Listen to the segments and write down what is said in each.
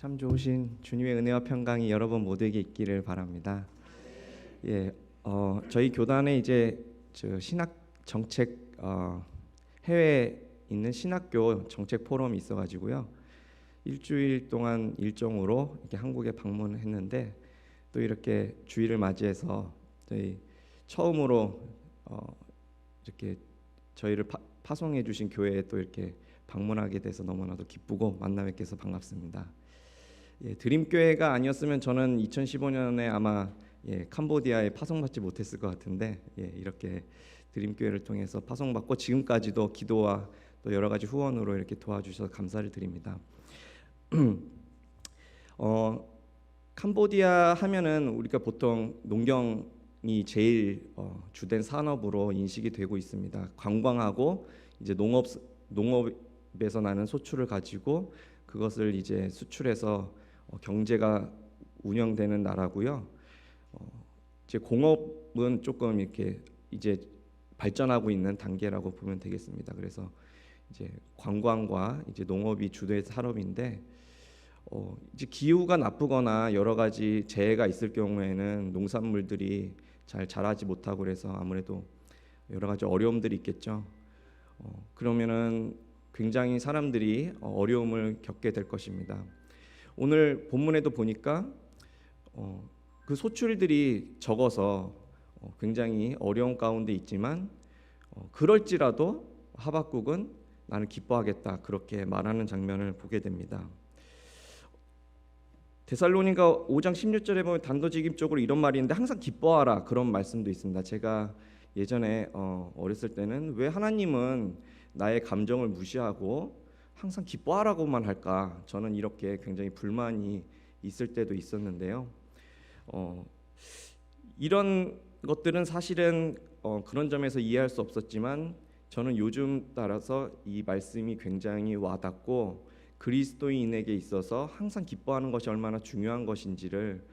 참 좋으신 주님의 은혜와 평강이 여러분 모두에게 있기를 바랍니다. 저희 교단에 이제 신학 정책 해외에 있는 신학교 정책 포럼이 있어가지고요. 일주일 동안 일정으로 이렇게 한국에 방문했는데 또 이렇게 주일을 맞이해서 저희 처음으로 이렇게 저희를 파송해 주신 교회에 또 이렇게 방문하게 돼서 너무나도 기쁘고 만나 뵙게 해서 반갑습니다. 드림교회가 아니었으면 저는 2015년에 아마 캄보디아에 파송받지 못했을 것 같은데 이렇게 드림교회를 통해서 파송받고 지금까지도 기도와 또 여러 가지 후원으로 이렇게 도와주셔서 감사를 드립니다. 캄보디아 하면은 우리가 보통 농경이 제일 주된 산업으로 인식이 되고 있습니다. 관광하고 이제 농업에서 나는 소출을 가지고 그것을 이제 수출해서 경제가 운영되는 나라고요. 이제 공업은 조금 이렇게 이제 발전하고 있는 단계라고 보면 되겠습니다. 그래서 이제 관광과 이제 농업이 주된 산업인데 이제 기후가 나쁘거나 여러 가지 재해가 있을 경우에는 농산물들이 잘 자라지 못하고 그래서 아무래도 여러 가지 어려움들이 있겠죠. 그러면은 굉장히 사람들이 어려움을 겪게 될 것입니다. 오늘 본문에도 보니까 그 소출들이 적어서 굉장히 어려운 가운데 있지만 그럴지라도 하박국은 나는 기뻐하겠다 그렇게 말하는 장면을 보게 됩니다. 데살로니가 5장 16절에 보면 단도직입적으로 이런 말이 있는데 항상 기뻐하라 그런 말씀도 있습니다. 제가 예전에 어렸을 때는 왜 하나님은 나의 감정을 무시하고 항상 기뻐하라고만 할까? 저는 이렇게 굉장히 불만이 있을 때도 있었는데요. 이런 것들은 사실은 그런 점에서 이해할 수 없었지만 저는 요즘 따라서 이 말씀이 굉장히 와닿고 그리스도인에게 있어서 항상 기뻐하는 것이 얼마나 중요한 것인지를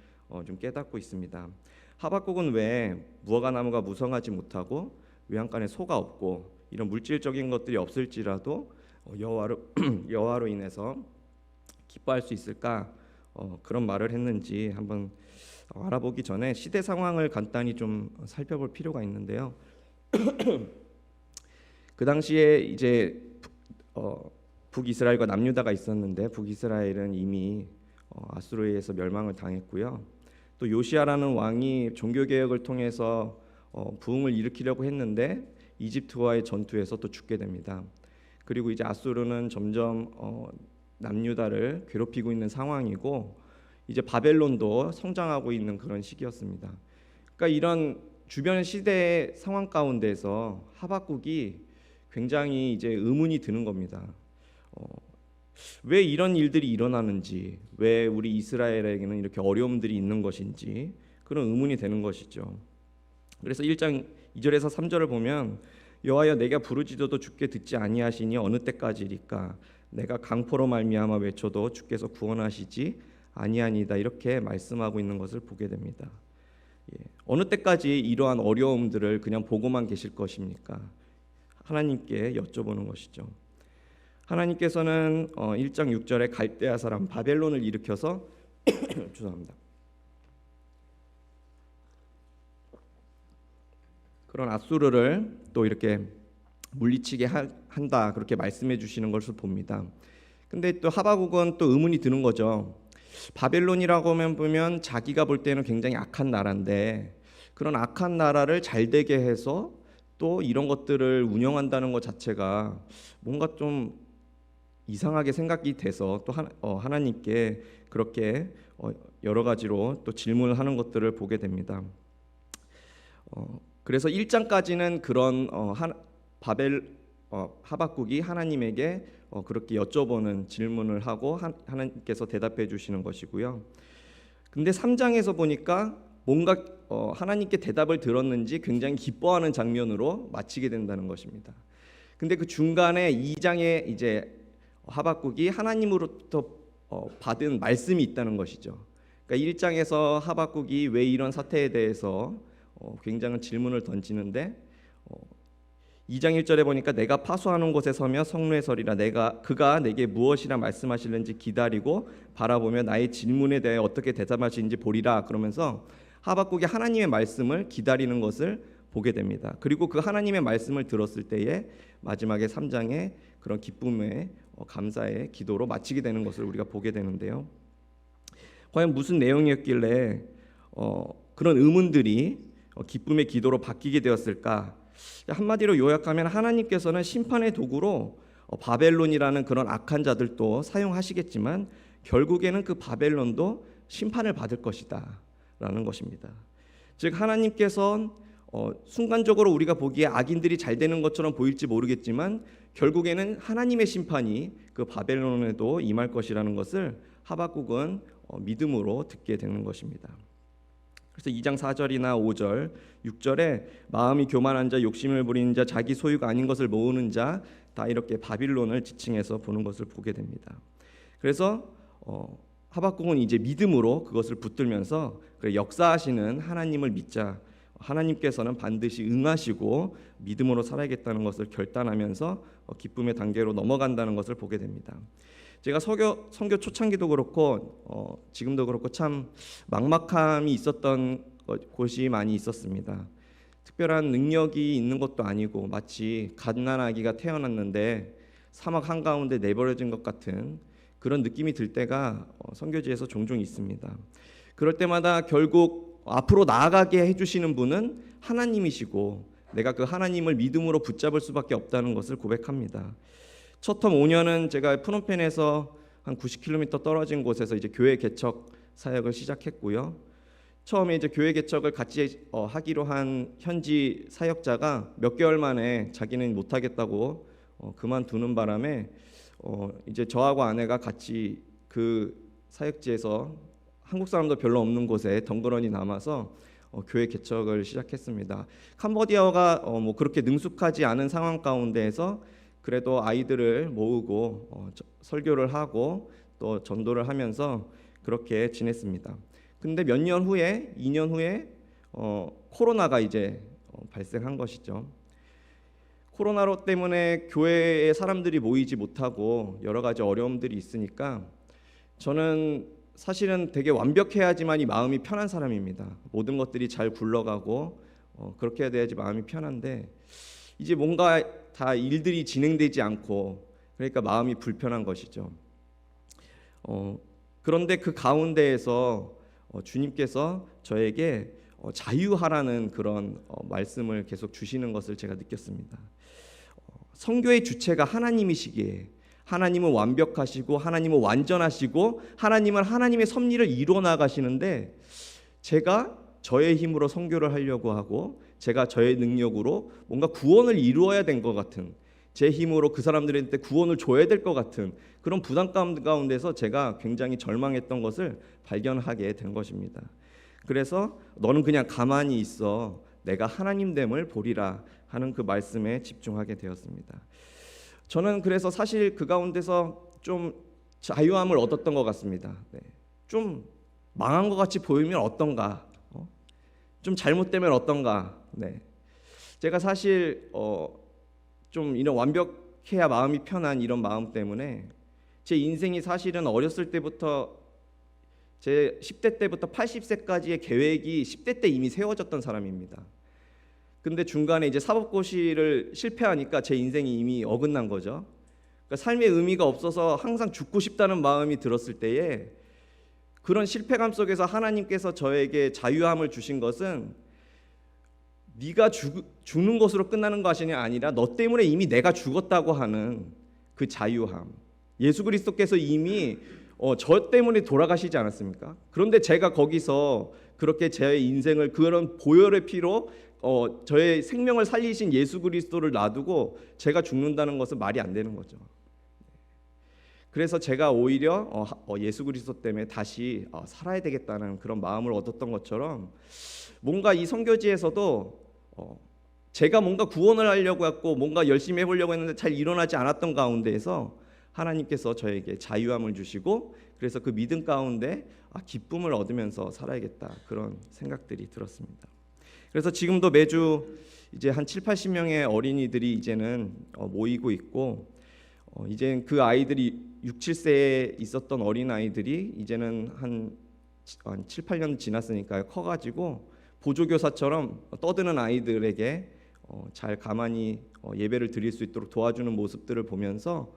좀 깨닫고 있습니다. 하박국은 왜 무화과 나무가 무성하지 못하고 외양간에 소가 없고 이런 물질적인 것들이 없을지라도 여호와로 인해서 기뻐할 수 있을까? 그런 말을 했는지 한번 알아보기 전에 시대 상황을 간단히 좀 살펴볼 필요가 있는데요. 그 당시에 이제 북이스라엘과 남유다가 있었는데 북이스라엘은 이미 아수르에 의해서 멸망을 당했고요. 또 요시아라는 왕이 종교 개혁을 통해서 부흥을 일으키려고 했는데 이집트와의 전투에서 또 죽게 됩니다. 그리고 이제 아수르는 점점 남유다를 괴롭히고 있는 상황이고 이제 바벨론도 성장하고 있는 그런 시기였습니다. 그러니까 이런 주변 시대의 상황 가운데서 하박국이 굉장히 이제 의문이 드는 겁니다. 왜 이런 일들이 일어나는지, 왜 우리 이스라엘에게는 이렇게 어려움들이 있는 것인지 그런 의문이 되는 것이죠. 그래서 1장 2절에서 3절을 보면 여호와여 내가 부르짖어도 주께 듣지 아니하시니 어느 때까지리까 내가 강포로 말미암아 외쳐도 주께서 구원하시지 아니하니다 이렇게 말씀하고 있는 것을 보게 됩니다. 어느 때까지 이러한 어려움들을 그냥 보고만 계실 것입니까? 하나님께 여쭤보는 것이죠. 하나님께서는 1장 6절에 갈대아 사람 바벨론을 일으켜서 죄송합니다. 그런 아수르를 또 이렇게 물리치게 한다 그렇게 말씀해 주시는 것을 봅니다. 근데 또 하박국은 또 의문이 드는 거죠. 바벨론이라고 보면 자기가 볼 때는 굉장히 악한 나라인데 그런 악한 나라를 잘 되게 해서 또 이런 것들을 운영한다는 것 자체가 뭔가 좀 이상하게 생각이 돼서 또 하나님께 그렇게 여러 가지로 또 질문을 하는 것들을 보게 됩니다. 그래서 1장까지는 그런 하박국이 하나님에게 그렇게 여쭤보는 질문을 하고 하나님께서 대답해 주시는 것이고요. 근데 3장에서 보니까 뭔가 하나님께 대답을 들었는지 굉장히 기뻐하는 장면으로 마치게 된다는 것입니다. 근데 그 중간에 2장에 이제 하박국이 하나님으로부터 받은 말씀이 있다는 것이죠. 그러니까 1장에서 하박국이 왜 이런 사태에 대해서 굉장한 질문을 던지는데 2장 1절에 보니까 내가 파수하는 곳에 서며 성루에 서리라. 그가 내게 무엇이라 말씀하실는지 기다리고 바라보며 나의 질문에 대해 어떻게 대답하시는지 보리라. 그러면서 하박국이 하나님의 말씀을 기다리는 것을 보게 됩니다. 그리고 그 하나님의 말씀을 들었을 때에 마지막에 3장에 그런 기쁨의 감사의 기도로 마치게 되는 것을 우리가 보게 되는데요. 과연 무슨 내용이었길래 그런 의문들이 기쁨의 기도로 바뀌게 되었을까? 한마디로 요약하면 하나님께서는 심판의 도구로 바벨론이라는 그런 악한 자들도 사용하시겠지만 결국에는 그 바벨론도 심판을 받을 것이다 라는 것입니다. 즉 하나님께서는 순간적으로 우리가 보기에 악인들이 잘 되는 것처럼 보일지 모르겠지만 결국에는 하나님의 심판이 그 바벨론에도 임할 것이라는 것을 하박국은 믿음으로 듣게 되는 것입니다. 그래서 2장 4절이나 5절, 6절에 마음이 교만한 자, 욕심을 부리는 자, 자기 소유가 아닌 것을 모으는 자, 다 이렇게 바빌론을 지칭해서 보는 것을 보게 됩니다. 그래서 하박국은 이제 믿음으로 그것을 붙들면서 그래, 역사하시는 하나님을 믿자. 하나님께서는 반드시 응하시고 믿음으로 살아야겠다는 것을 결단하면서 기쁨의 단계로 넘어간다는 것을 보게 됩니다. 제가 선교 초창기도 그렇고 지금도 그렇고 참 막막함이 있었던 곳이 많이 있었습니다. 특별한 능력이 있는 것도 아니고 마치 갓난아기가 태어났는데 사막 한가운데 내버려진 것 같은 그런 느낌이 들 때가 선교지에서 종종 있습니다. 그럴 때마다 결국 앞으로 나아가게 해주시는 분은 하나님이시고 내가 그 하나님을 믿음으로 붙잡을 수밖에 없다는 것을 고백합니다. 첫 텀 5년은 제가 프놈펜에서 한 90km 떨어진 곳에서 이제 교회 개척 사역을 시작했고요. 처음에 이제 교회 개척을 같이 하기로 한 현지 사역자가 몇 개월 만에 자기는 못하겠다고 그만두는 바람에 이제 저하고 아내가 같이 그 사역지에서 한국 사람도 별로 없는 곳에 덩그러니 남아서 교회 개척을 시작했습니다. 캄보디아가 뭐 그렇게 능숙하지 않은 상황 가운데에서 그래도 아이들을 모으고 설교를 하고 또 전도를 하면서 그렇게 지냈습니다. 근데 몇 년 후에 2년 후에 코로나가 이제 발생한 것이죠. 코로나로 때문에 교회에 사람들이 모이지 못하고 여러 가지 어려움들이 있으니까 저는 사실은 되게 완벽해야지만 이 마음이 편한 사람입니다. 모든 것들이 잘 굴러가고 그렇게 해야 돼야지 마음이 편한데 이제 뭔가 다 일들이 진행되지 않고 그러니까 마음이 불편한 것이죠. 그런데 그 가운데에서 주님께서 저에게 자유하라는 그런 말씀을 계속 주시는 것을 제가 느꼈습니다. 선교의 주체가 하나님이시기에 하나님은 완벽하시고 하나님은 완전하시고 하나님은 하나님의 섭리를 이루어 나가시는데 제가 저의 힘으로 선교를 하려고 하고 제가 저의 능력으로 뭔가 구원을 이루어야 된 것 같은 제 힘으로 그 사람들한테 구원을 줘야 될 것 같은 그런 부담감 가운데서 제가 굉장히 절망했던 것을 발견하게 된 것입니다. 그래서 너는 그냥 가만히 있어 내가 하나님됨을 보리라 하는 그 말씀에 집중하게 되었습니다. 저는 그래서 사실 그 가운데서 좀 자유함을 얻었던 것 같습니다. 좀 망한 것 같이 보이면 어떤가? 좀 잘못되면 어떤가? 제가 사실 좀 이런 완벽해야 마음이 편한 이런 마음 때문에 제 인생이 사실은 어렸을 때부터 제 10대 때부터 80세까지의 계획이 10대 때 이미 세워졌던 사람입니다. 근데 중간에 이제 사법고시를 실패하니까 제 인생이 이미 어긋난 거죠. 그러니까 삶의 의미가 없어서 항상 죽고 싶다는 마음이 들었을 때에 그런 실패감 속에서 하나님께서 저에게 자유함을 주신 것은 네가 죽는 것으로 끝나는 것이 아니라 너 때문에 이미 내가 죽었다고 하는 그 자유함. 예수 그리스도께서 이미 저 때문에 돌아가시지 않았습니까? 그런데 제가 거기서 그렇게 제 인생을 그런 보혈의 피로 저의 생명을 살리신 예수 그리스도를 놔두고 제가 죽는다는 것은 말이 안 되는 거죠. 그래서 제가 오히려 예수 그리스도 때문에 다시 살아야 되겠다는 그런 마음을 얻었던 것처럼 뭔가 이 선교지에서도 제가 뭔가 구원을 하려고 했고 뭔가 열심히 해보려고 했는데 잘 일어나지 않았던 가운데에서 하나님께서 저에게 자유함을 주시고 그래서 그 믿음 가운데 기쁨을 얻으면서 살아야겠다 그런 생각들이 들었습니다. 그래서 지금도 매주 이제 한 7, 80명의 어린이들이 이제는 모이고 있고, 이제 그 아이들이 6, 7세에 있었던 어린 아이들이 이제는 한 7, 8년 지났으니까요, 커가지고 보조교사처럼 떠드는 아이들에게 잘 가만히 예배를 드릴 수 있도록 도와주는 모습들을 보면서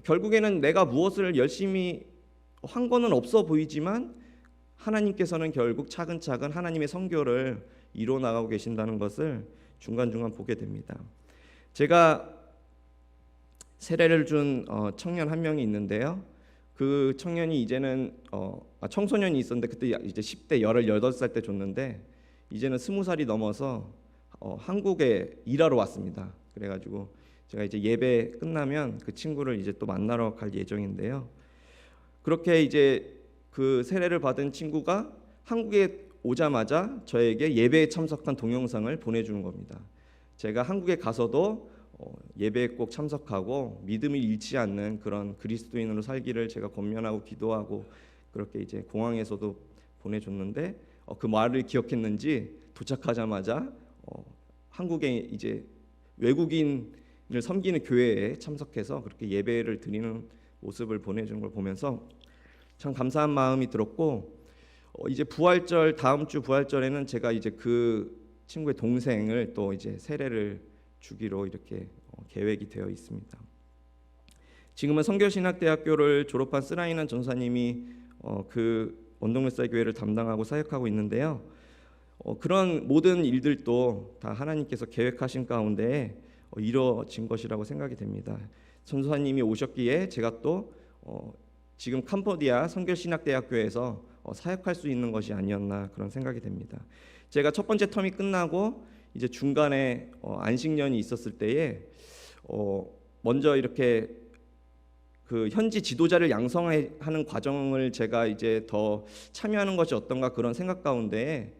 결국에는 내가 무엇을 열심히 한 거는 없어 보이지만 하나님께서는 결국 차근차근 하나님의 선교를 이루어 나가고 계신다는 것을 중간중간 보게 됩니다. 제가 세례를 준 청년 한 명이 있는데요. 그 청년이 이제는 청소년이 있었는데 그때 이제 10대 18살 때 줬는데 이제는 20살이 넘어서 한국에 일하러 왔습니다. 그래가지고 제가 이제 예배 끝나면 그 친구를 이제 또 만나러 갈 예정인데요. 그렇게 이제 그 세례를 받은 친구가 한국에 오자마자 저에게 예배에 참석한 동영상을 보내주는 겁니다. 제가 한국에 가서도 예배에 꼭 참석하고 믿음을 잃지 않는 그런 그리스도인으로 살기를 제가 권면하고 기도하고 그렇게 이제 공항에서도 보내줬는데 그 말을 기억했는지 도착하자마자 한국에 이제 외국인을 섬기는 교회에 참석해서 그렇게 예배를 드리는 모습을 보내주는 걸 보면서 참 감사한 마음이 들었고, 이제 부활절 다음 주 부활절에는 제가 이제 그 친구의 동생을 또 이제 세례를 주기로 이렇게 계획이 되어 있습니다. 지금은 선교신학대학교를 졸업한 쓰라인한 전사님이 그 원동력사의 교회를 담당하고 사역하고 있는데요. 그런 모든 일들도 다 하나님께서 계획하신 가운데 이루어진 것이라고 생각이 됩니다. 전사님이 오셨기에 제가 또 지금 캄보디아 선교신학대학교에서 사역할 수 있는 것이 아니었나 그런 생각이 됩니다. 제가 첫 번째 텀이 끝나고 이제 중간에 안식년이 있었을 때에 먼저 이렇게 그 현지 지도자를 양성하는 과정을 제가 이제 더 참여하는 것이 어떤가 그런 생각 가운데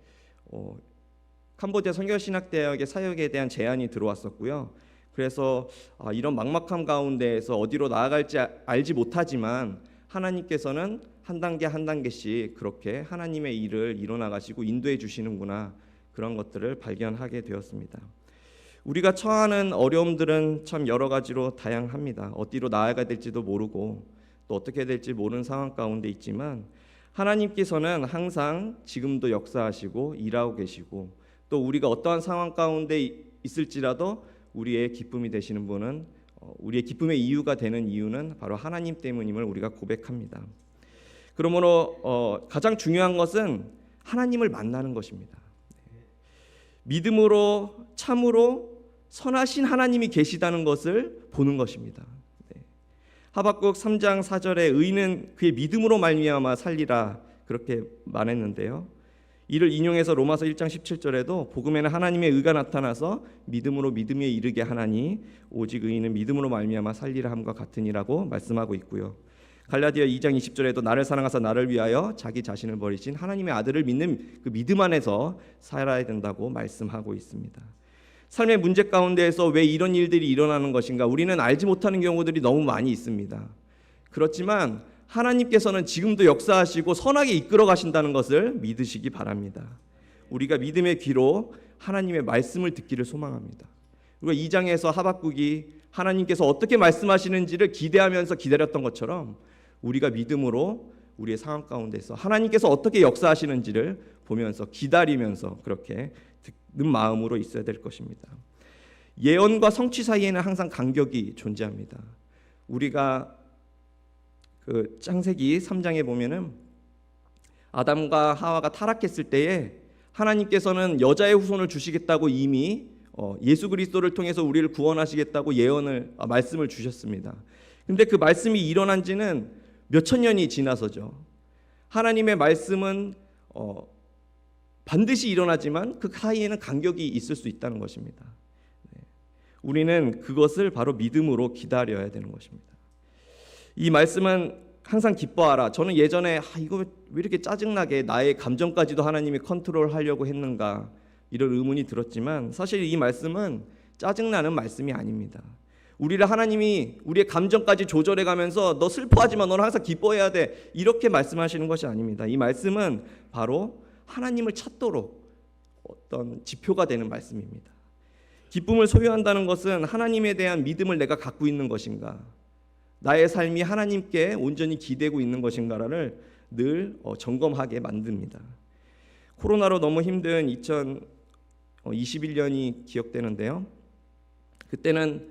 캄보디아 선교신학대학의 사역에 대한 제안이 들어왔었고요. 그래서 이런 막막함 가운데에서 어디로 나아갈지 알지 못하지만 하나님께서는 한 단계 한 단계씩 그렇게 하나님의 일을 이뤄나가시고 인도해 주시는구나 그런 것들을 발견하게 되었습니다. 우리가 처하는 어려움들은 참 여러 가지로 다양합니다. 어디로 나아가야 될지도 모르고 또 어떻게 될지 모르는 상황 가운데 있지만 하나님께서는 항상 지금도 역사하시고 일하고 계시고 또 우리가 어떠한 상황 가운데 있을지라도 우리의 기쁨이 되시는 분은 우리의 기쁨의 이유가 되는 이유는 바로 하나님 때문임을 우리가 고백합니다. 그러므로 가장 중요한 것은 하나님을 만나는 것입니다. 믿음으로 참으로 선하신 하나님이 계시다는 것을 보는 것입니다. 하박국 3장 4절에 의인은 그의 믿음으로 말미암아 살리라 그렇게 말했는데요. 이를 인용해서 로마서 1장 17절에도 복음에는 하나님의 의가 나타나서 믿음으로 믿음에 이르게 하나니 오직 의인은 믿음으로 말미암아 살리라 함과 같으니라고 말씀하고 있고요. 갈라디아 2장 20절에도 나를 사랑하사 나를 위하여 자기 자신을 버리신 하나님의 아들을 믿는 그 믿음 안에서 살아야 된다고 말씀하고 있습니다. 삶의 문제 가운데에서 왜 이런 일들이 일어나는 것인가 우리는 알지 못하는 경우들이 너무 많이 있습니다. 그렇지만 하나님께서는 지금도 역사하시고 선하게 이끌어 가신다는 것을 믿으시기 바랍니다. 우리가 믿음의 귀로 하나님의 말씀을 듣기를 소망합니다. 그리고 2장에서 하박국이 하나님께서 어떻게 말씀하시는지를 기대하면서 기다렸던 것처럼 우리가 믿음으로 우리의 상황 가운데서 하나님께서 어떻게 역사하시는지를 보면서 기다리면서 그렇게 듣는 마음으로 있어야 될 것입니다. 예언과 성취 사이에는 항상 간격이 존재합니다. 우리가 그 창세기 3장에 보면은 아담과 하와가 타락했을 때에 하나님께서는 여자의 후손을 주시겠다고 이미 예수 그리스도를 통해서 우리를 구원하시겠다고 말씀을 주셨습니다. 근데 그 말씀이 일어난 지는 몇천 년이 지나서죠. 하나님의 말씀은 반드시 일어나지만 그 사이에는 간격이 있을 수 있다는 것입니다. 우리는 그것을 바로 믿음으로 기다려야 되는 것입니다. 이 말씀은 항상 기뻐하라. 저는 예전에 이거 왜 이렇게 짜증나게 나의 감정까지도 하나님이 컨트롤하려고 했는가 이런 의문이 들었지만 사실 이 말씀은 짜증나는 말씀이 아닙니다. 우리를 하나님이 우리의 감정까지 조절해가면서 너 슬퍼하지만 너는 항상 기뻐해야 돼 이렇게 말씀하시는 것이 아닙니다. 이 말씀은 바로 하나님을 찾도록 어떤 지표가 되는 말씀입니다. 기쁨을 소유한다는 것은 하나님에 대한 믿음을 내가 갖고 있는 것인가, 나의 삶이 하나님께 온전히 기대고 있는 것인가를 늘 점검하게 만듭니다. 코로나로 너무 힘든 2021년이 기억되는데요. 그때는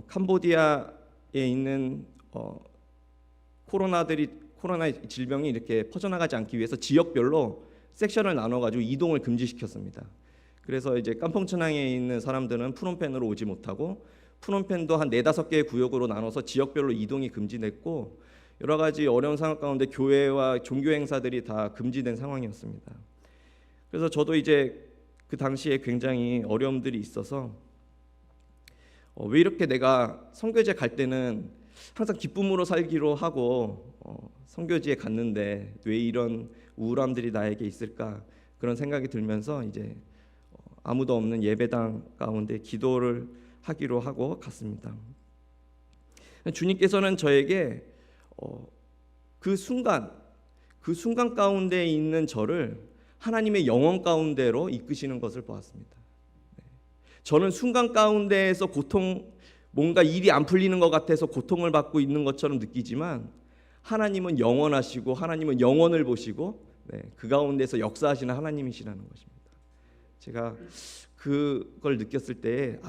캄보디아에 있는 코로나 질병이 이렇게 퍼져나가지 않기 위해서 지역별로 섹션을 나눠가지고 이동을 금지시켰습니다. 그래서 이제 깜펑천항에 있는 사람들은 프놈펜으로 오지 못하고, 프놈펜도 한 4-5개의 구역으로 나눠서 지역별로 이동이 금지됐고, 여러 가지 어려운 상황 가운데 교회와 종교 행사들이 다 금지된 상황이었습니다. 그래서 저도 이제 그 당시에 굉장히 어려움들이 있어서 왜 이렇게 내가 선교제 갈 때는 항상 기쁨으로 살기로 하고 선교지에 갔는데 왜 이런 우울함들이 나에게 있을까, 그런 생각이 들면서 이제 아무도 없는 예배당 가운데 기도를 하기로 하고 갔습니다. 주님께서는 저에게 그 순간 가운데 있는 저를 하나님의 영원 가운데로 이끄시는 것을 보았습니다. 저는 순간 가운데에서 뭔가 일이 안 풀리는 것 같아서 고통을 받고 있는 것처럼 느끼지만, 하나님은 영원하시고 하나님은 영원을 보시고 그 가운데서 역사하시는 하나님이시라는 것입니다. 제가 그걸 느꼈을 때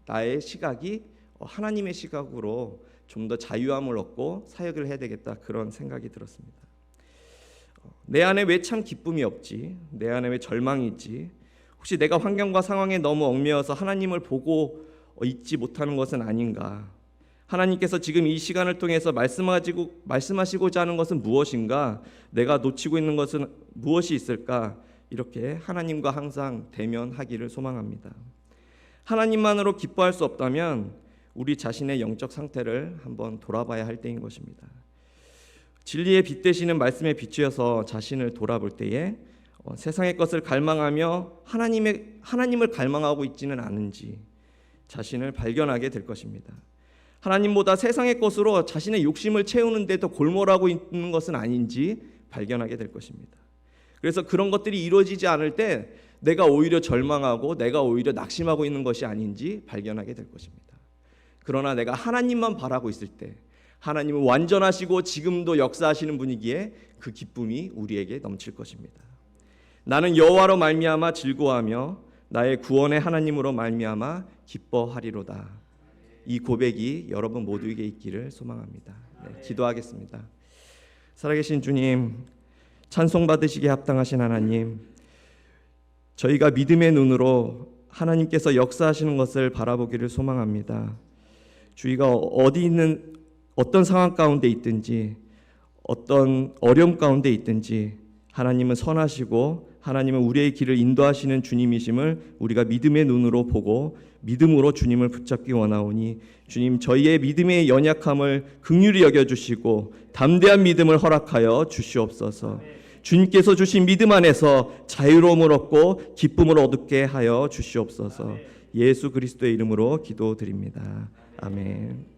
나의 시각이 하나님의 시각으로 좀 더 자유함을 얻고 사역을 해야 되겠다, 그런 생각이 들었습니다. 내 안에 왜 참 기쁨이 없지? 내 안에 왜 절망이 있지? 혹시 내가 환경과 상황에 너무 얽매여서 하나님을 보고 있지 못하는 것은 아닌가? 하나님께서 지금 이 시간을 통해서 말씀하시고자 하는 것은 무엇인가? 내가 놓치고 있는 것은 무엇이 있을까? 이렇게 하나님과 항상 대면하기를 소망합니다. 하나님만으로 기뻐할 수 없다면 우리 자신의 영적 상태를 한번 돌아봐야 할 때인 것입니다. 진리의 빛 되시는 말씀에 비추어서 자신을 돌아볼 때에 세상의 것을 갈망하며 하나님을 갈망하고 있지는 않은지 자신을 발견하게 될 것입니다. 하나님보다 세상의 것으로 자신의 욕심을 채우는 데 더 골몰하고 있는 것은 아닌지 발견하게 될 것입니다. 그래서 그런 것들이 이루어지지 않을 때 내가 오히려 절망하고 내가 오히려 낙심하고 있는 것이 아닌지 발견하게 될 것입니다. 그러나 내가 하나님만 바라고 있을 때, 하나님은 완전하시고 지금도 역사하시는 분이기에 그 기쁨이 우리에게 넘칠 것입니다. 나는 여호와로 말미암아 즐거워하며 나의 구원의 하나님으로 말미암아 기뻐하리로다. 이 고백이 여러분 모두에게 있기를 소망합니다. 기도하겠습니다. 살아계신 주님, 찬송받으시기에 합당하신 하나님, 저희가 믿음의 눈으로 하나님께서 역사하시는 것을 바라보기를 소망합니다. 저희가 어떤 상황 가운데 있든지, 어떤 어려움 가운데 있든지, 하나님은 선하시고 하나님은 우리의 길을 인도하시는 주님이심을 우리가 믿음의 눈으로 보고 믿음으로 주님을 붙잡기 원하오니, 주님, 저희의 믿음의 연약함을 긍휼히 여겨주시고 담대한 믿음을 허락하여 주시옵소서. 주님께서 주신 믿음 안에서 자유로움을 얻고 기쁨을 얻게 하여 주시옵소서. 예수 그리스도의 이름으로 기도드립니다. 아멘.